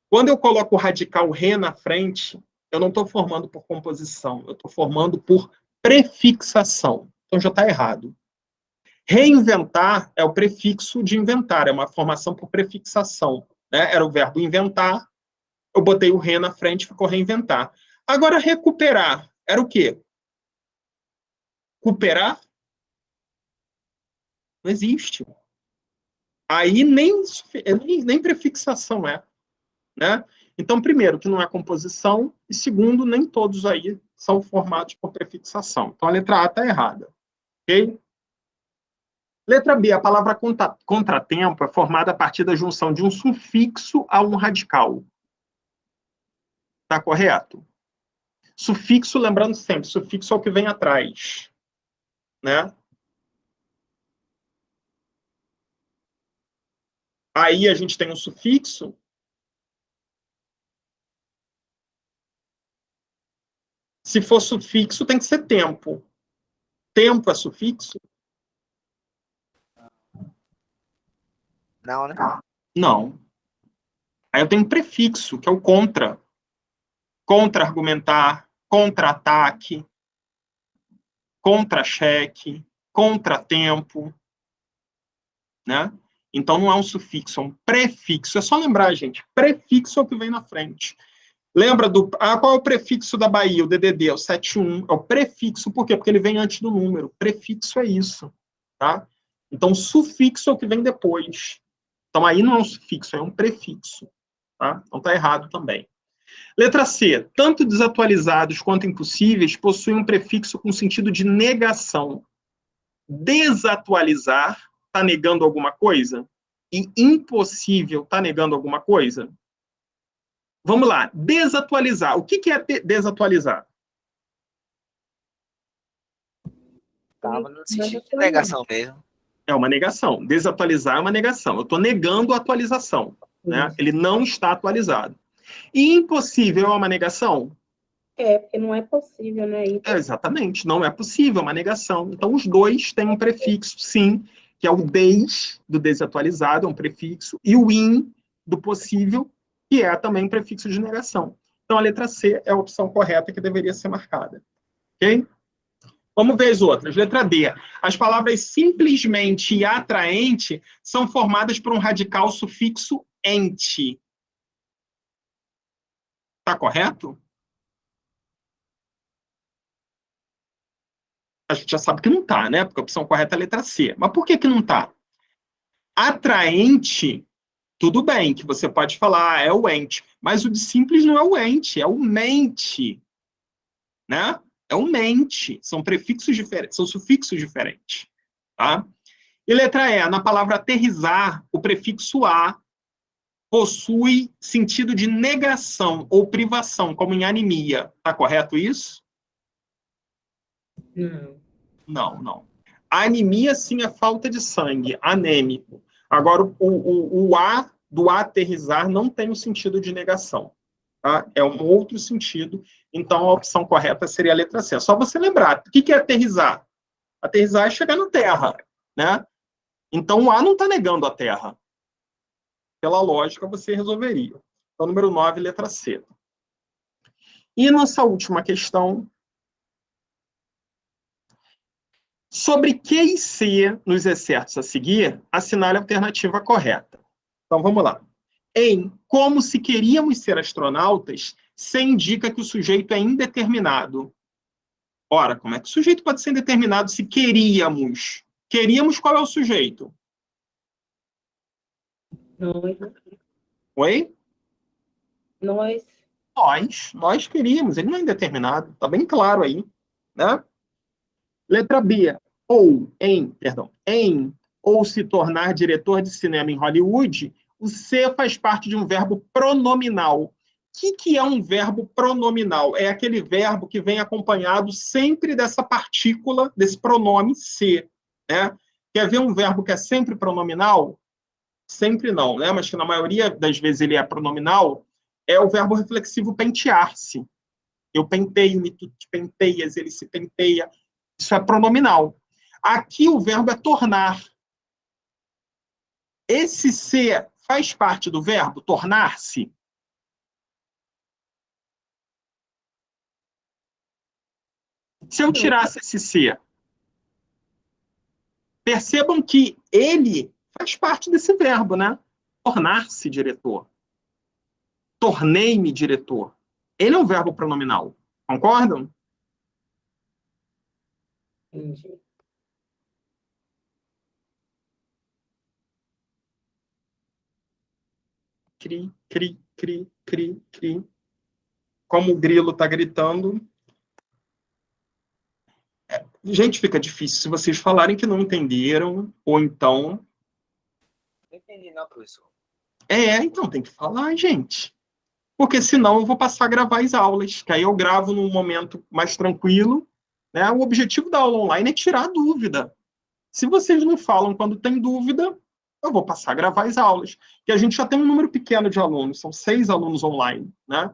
Quando eu coloco o radical re na frente, eu não estou formando por composição, eu estou formando por prefixação. Então já está errado. Reinventar é o prefixo de inventar, é uma formação por prefixação. Né? Era o verbo inventar, eu botei o re na frente, ficou reinventar. Agora, recuperar era o quê? Recuperar? Não existe. Aí nem prefixação é. Né? Então, primeiro, que não é composição, e segundo, nem todos aí são formados por prefixação. Então, a letra A está errada. Ok? Letra B, a palavra contratempo é formada a partir da junção de um sufixo a um radical. Está correto? Sufixo, lembrando sempre, sufixo é o que vem atrás. Né? Aí a gente tem um sufixo. Se for sufixo, tem que ser tempo. Tempo é sufixo? Não, né? Não. Aí eu tenho prefixo, que é o contra. Contra-argumentar, contra-ataque, contra-cheque, contratempo. Né? Então não é um sufixo, é um prefixo. É só lembrar, gente. Prefixo é o que vem na frente. Lembra do... qual é o prefixo da Bahia? O DDD, é o 71. É o prefixo, por quê? Porque ele vem antes do número. Prefixo é isso. Tá? Então, sufixo é o que vem depois. Então, aí não é um sufixo, é um prefixo. Tá? Então, está errado também. Letra C. Tanto desatualizados quanto impossíveis possuem um prefixo com sentido de negação. Desatualizar está negando alguma coisa? E impossível está negando alguma coisa? Vamos lá. Desatualizar. O que é desatualizar? Estava no sentido de negação mesmo. É uma negação. Desatualizar é uma negação. Eu estou negando a atualização. Né? Ele não está atualizado. E impossível é uma negação? Porque não é possível, né? Exatamente, não é possível, é uma negação. Então, os dois têm um prefixo, sim, que é o des, do desatualizado, é um prefixo, e o in, do possível, que é também um prefixo de negação. Então, a letra C é a opção correta que deveria ser marcada. Ok? Vamos ver as outras. Letra D. As palavras simplesmente e atraente são formadas por um radical sufixo ente. Está correto? A gente já sabe que não está, né? Porque a opção correta é a letra C. Mas por que não está? Atraente, tudo bem, que você pode falar, é o ente. Mas o de simples não é o ente, é o mente. Né? É o mente. São prefixos diferentes, são sufixos diferentes. Tá? E letra E, na palavra aterrissar, o prefixo a possui sentido de negação ou privação, como em anemia. Está correto isso? Não. A anemia, sim, é falta de sangue, anêmico. Agora, o A do aterrissar não tem o sentido de negação. Tá? É um outro sentido. Então, a opção correta seria a letra C. É só você lembrar. O que é aterrissar? Aterrissar é chegar na Terra. Né? Então, o A não está negando a Terra. Pela lógica, você resolveria. Então, número 9, letra C. E nossa última questão. Sobre Q e C nos excertos a seguir, assinale a alternativa correta. Então, vamos lá. Em Como se queríamos ser astronautas, C indica que o sujeito é indeterminado. Ora, como é que o sujeito pode ser indeterminado se queríamos? Queríamos, qual é o sujeito? Nós. Oi? Nós queríamos, ele não é indeterminado, está bem claro aí. Né? Letra B, em ou se tornar diretor de cinema em Hollywood, o C faz parte de um verbo pronominal. O que é um verbo pronominal? É aquele verbo que vem acompanhado sempre dessa partícula, desse pronome C. Né? Quer ver um verbo que é sempre pronominal? Sempre não, né? Mas que na maioria das vezes ele é pronominal, é o verbo reflexivo pentear-se. Eu penteio-me, tu te penteias, ele se penteia. Isso é pronominal. Aqui o verbo é tornar. Esse ser faz parte do verbo tornar-se? Se eu tirasse esse ser, percebam que ele faz parte desse verbo, né? Tornar-se diretor. Tornei-me diretor. Ele é um verbo pronominal. Concordam? Entendi. Cri, cri, cri, cri, cri. Como o grilo está gritando. Gente, fica difícil se vocês falarem que não entenderam, ou então... Não entendi não, professor. Então tem que falar, gente. Porque senão eu vou passar a gravar as aulas, que aí eu gravo num momento mais tranquilo. Né? O objetivo da aula online é tirar a dúvida. Se vocês não falam quando tem dúvida, eu vou passar a gravar as aulas. Que a gente já tem um número pequeno de alunos, são 6 alunos online, né?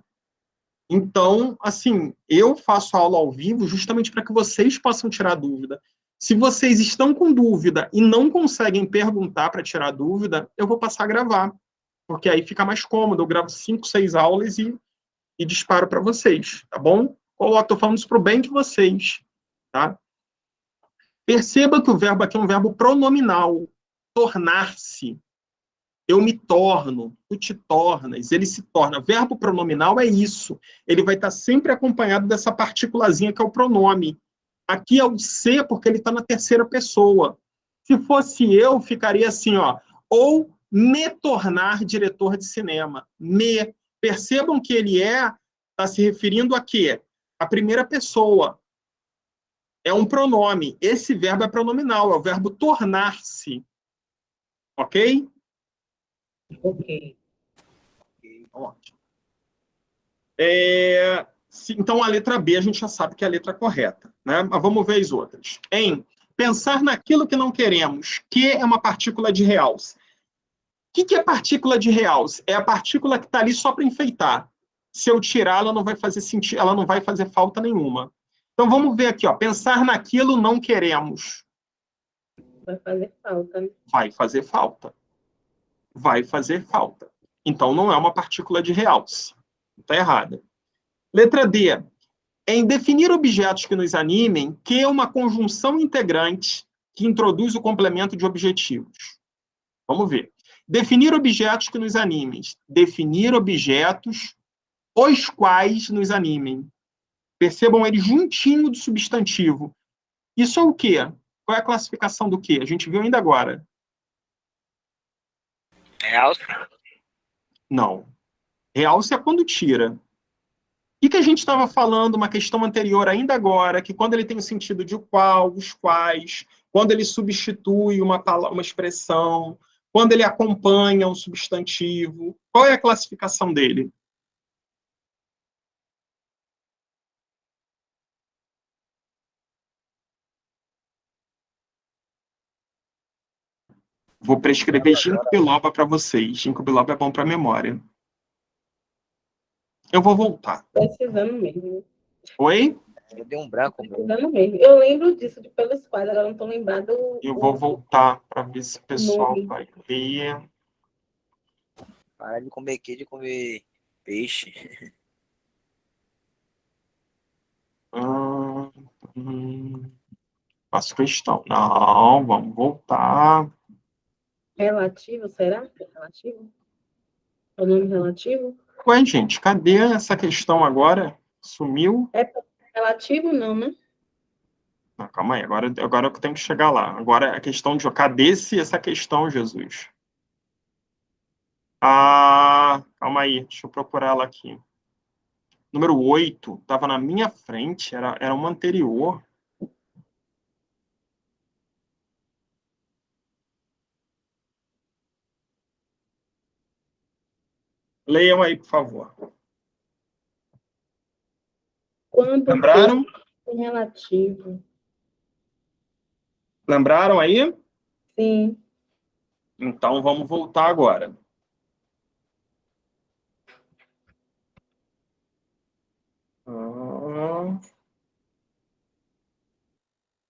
Então, assim, eu faço a aula ao vivo justamente para que vocês possam tirar dúvida. Se vocês estão com dúvida e não conseguem perguntar para tirar dúvida, eu vou passar a gravar, porque aí fica mais cômodo. Eu gravo 5, 6 aulas e disparo para vocês, tá bom? Estou falando isso para o bem de vocês, tá? Perceba que o verbo aqui é um verbo pronominal, tornar-se. Eu me torno, tu te tornas, ele se torna. Verbo pronominal é isso. Ele vai estar sempre acompanhado dessa partículazinha que é o pronome. Aqui é o se porque ele está na terceira pessoa. Se fosse eu, ficaria assim, ó. Ou me tornar diretor de cinema. Me. Percebam que ele está se referindo a quê? A primeira pessoa. É um pronome. Esse verbo é pronominal, é o verbo tornar-se. Ok? Ok. Ótimo. Então, a letra B a gente já sabe que é a letra correta, né? Mas vamos ver as outras. Em pensar naquilo que não queremos, que é uma partícula de realce. O que é partícula de realce? É a partícula que está ali só para enfeitar. Se eu tirar, ela não vai fazer sentido, ela não vai fazer falta nenhuma. Então, vamos ver aqui, ó. Pensar naquilo não queremos. Vai fazer falta, né? Vai fazer falta. Vai fazer falta. Então, não é uma partícula de realce. Está errada. Letra D. Em definir objetos que nos animem, que é uma conjunção integrante que introduz o complemento de objetivos. Vamos ver. Definir objetos que nos animem. Definir objetos os quais nos animem. Percebam ele juntinho do substantivo. Isso é o quê? Qual é a classificação do quê? A gente viu ainda agora. Realce? Não. Realce é quando tira. O que a gente estava falando, uma questão anterior ainda agora, que quando ele tem o sentido de o qual, os quais, quando ele substitui uma expressão, quando ele acompanha um substantivo, qual é a classificação dele? Vou prescrever ginkgo biloba para vocês. Ginkgo biloba é bom para a memória. Eu vou voltar. Precisando mesmo. Oi? Eu dei um branco. Precisando mesmo. Eu lembro disso de pelos quais, agora não estou lembrado. Eu vou voltar para ver se o pessoal nome. vai ver. Para de comer queijo, de comer peixe. Faço questão. Não, vamos voltar. Relativo, será? Relativo? É o nome relativo? Ué, gente, cadê essa questão agora? Sumiu? É relativo, não, né? Não, calma aí, agora eu tenho que chegar lá. Agora a questão de cadê essa questão, Jesus? Ah, calma aí, deixa eu procurar ela aqui. Número 8, estava na minha frente, era uma anterior. Leiam aí, por favor. Quando Lembraram? é relativo. Lembraram aí? Sim. Então vamos voltar agora.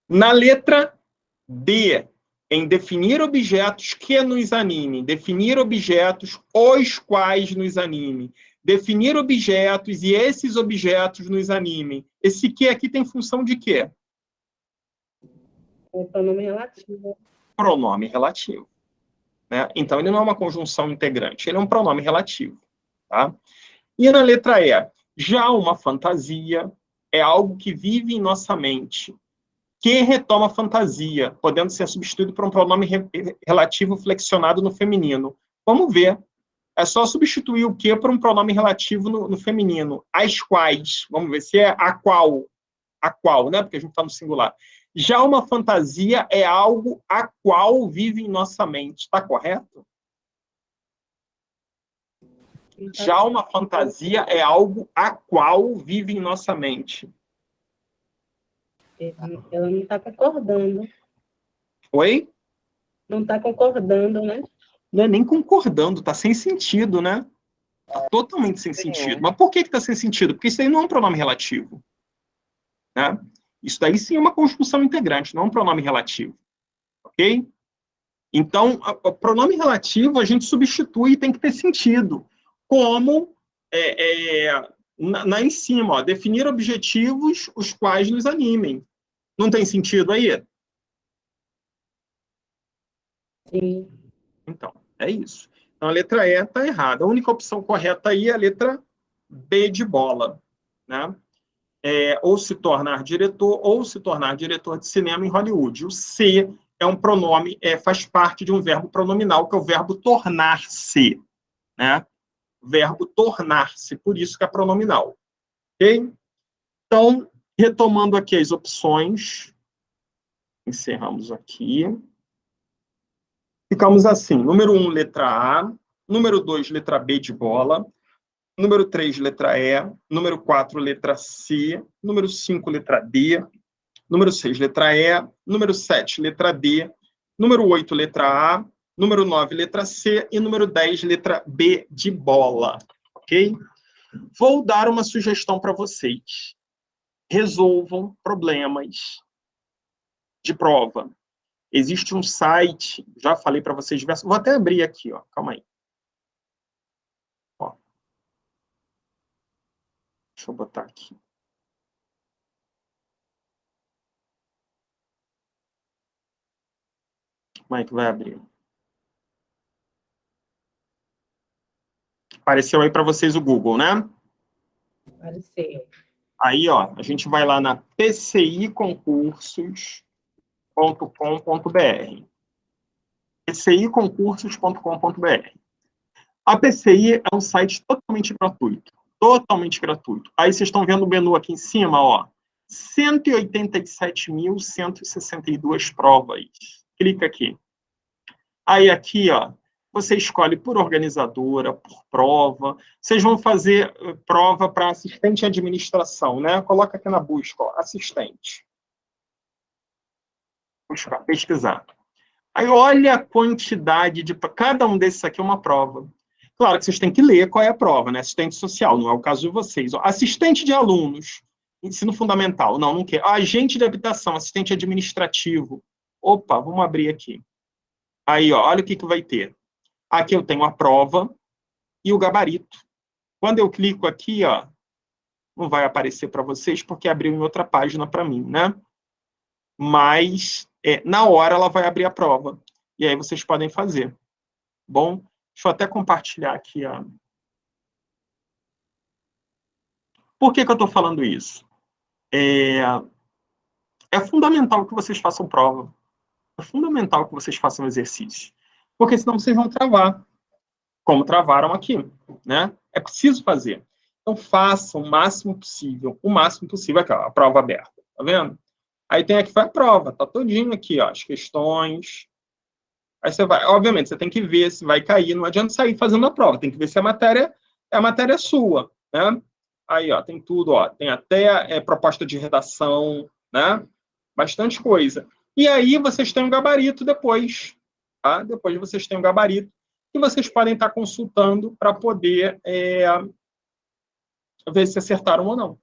Na letra D, em definir objetos que nos animem, definir objetos os quais nos animem, definir objetos e esses objetos nos animem. Esse que aqui tem função de quê? É pronome relativo. Pronome relativo. Né? Então, ele não é uma conjunção integrante, ele é um pronome relativo. Tá? E na letra E, já uma fantasia é algo que vive em nossa mente, que retoma a fantasia, podendo ser substituído por um pronome relativo flexionado no feminino. Vamos ver. É só substituir o que por um pronome relativo no feminino. As quais. Vamos ver se é a qual, né? Porque a gente está no singular. Já uma fantasia é algo a qual vive em nossa mente. Está correto? Já uma fantasia é algo a qual vive em nossa mente. Ela não está concordando. Oi? Não está concordando, né? Não é nem concordando, está sem sentido, né? Está totalmente sem sentido. Mas por que está sem sentido? Porque isso aí não é um pronome relativo. Né? Isso daí sim é uma conjunção integrante, não é um pronome relativo. Ok? Então, o pronome relativo a gente substitui e tem que ter sentido. Como em cima, ó, definir objetivos os quais nos animem. Não tem sentido aí? Sim. Então, é isso. Então, a letra E está errada. A única opção correta aí é a letra B de bola. Né? Ou se tornar diretor, ou se tornar diretor de cinema em Hollywood. O C é um pronome, faz parte de um verbo pronominal, que é o verbo tornar-se. Né? verbo tornar-se, por isso que é pronominal. Ok? Então, retomando aqui as opções, encerramos aqui. Ficamos assim, número 1, letra A, número 2, letra B de bola, número 3, letra E, número 4, letra C, número 5, letra D, número 6, letra E, número 7, letra D, número 8, letra A, número 9, letra C e número 10, letra B de bola, ok? Vou dar uma sugestão para vocês. Resolvam problemas de prova. Existe um site, já falei para vocês diversas, vou até abrir aqui, ó, calma aí. Ó. Deixa eu botar aqui. Como é que vai abrir? Apareceu aí para vocês o Google, né? Apareceu. Aí, ó, a gente vai lá na pciconcursos.com.br. pciconcursos.com.br. A PCI é um site totalmente gratuito. Totalmente gratuito. Aí vocês estão vendo o menu aqui em cima, ó. 187.162 provas. Clica aqui. Aí aqui, ó, você escolhe por organizadora, por prova. Vocês vão fazer prova para assistente de administração, né? Coloca aqui na busca, ó, assistente. Buscar, pesquisar. Aí olha a quantidade de... Cada um desses aqui é uma prova. Claro que vocês têm que ler qual é a prova, né? Assistente social, não é o caso de vocês. Assistente de alunos, ensino fundamental, não quer. Agente de habitação, assistente administrativo. Opa, vamos abrir aqui. Aí, ó, olha o que vai ter. Aqui eu tenho a prova e o gabarito. Quando eu clico aqui, ó, não vai aparecer para vocês porque abriu em outra página para mim, né? Mas na hora ela vai abrir a prova. E aí vocês podem fazer. Bom, deixa eu até compartilhar aqui, ó. Por que eu estou falando isso? É fundamental que vocês façam prova. É fundamental que vocês façam exercício. Porque senão vocês vão travar. Como travaram aqui, né? É preciso fazer. Então, façam o máximo possível. O máximo possível. Aqui, ó, a prova aberta. Tá vendo? Aí tem aqui, foi a prova. Tá todinho aqui, ó, as questões. Aí você vai, obviamente, você tem que ver se vai cair. Não adianta sair fazendo a prova. Tem que ver se a matéria é sua, né? Aí, ó, tem tudo, ó. Tem até proposta de redação, né? Bastante coisa. E aí vocês têm um gabarito depois, tá? Depois vocês têm um gabarito que vocês podem estar consultando para poder ver se acertaram ou não.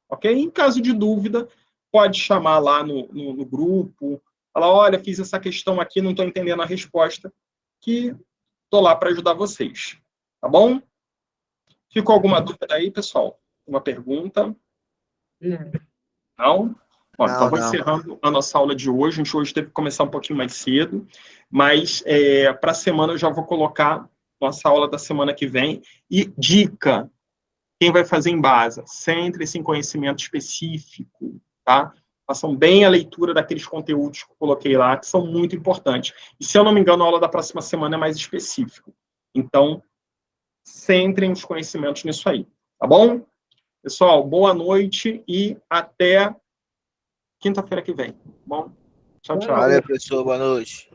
Ok? Em caso de dúvida, pode chamar lá no grupo, falar, olha, fiz essa questão aqui, não estou entendendo a resposta, que estou lá para ajudar vocês. Tá bom? Ficou alguma dúvida aí, pessoal? Uma pergunta? Não. Não? Bom, então vou Não. encerrando a nossa aula de hoje. A gente hoje teve que começar um pouquinho mais cedo, mas para a semana eu já vou colocar nossa aula da semana que vem. E dica, quem vai fazer em base, centre-se em conhecimento específico, tá? Façam bem a leitura daqueles conteúdos que eu coloquei lá, que são muito importantes. E se eu não me engano, a aula da próxima semana é mais específico. Então, centrem os conhecimentos nisso aí, tá bom? Pessoal, boa noite e até quinta-feira que vem. Bom, tchau, tchau. Valeu, professor. Boa noite.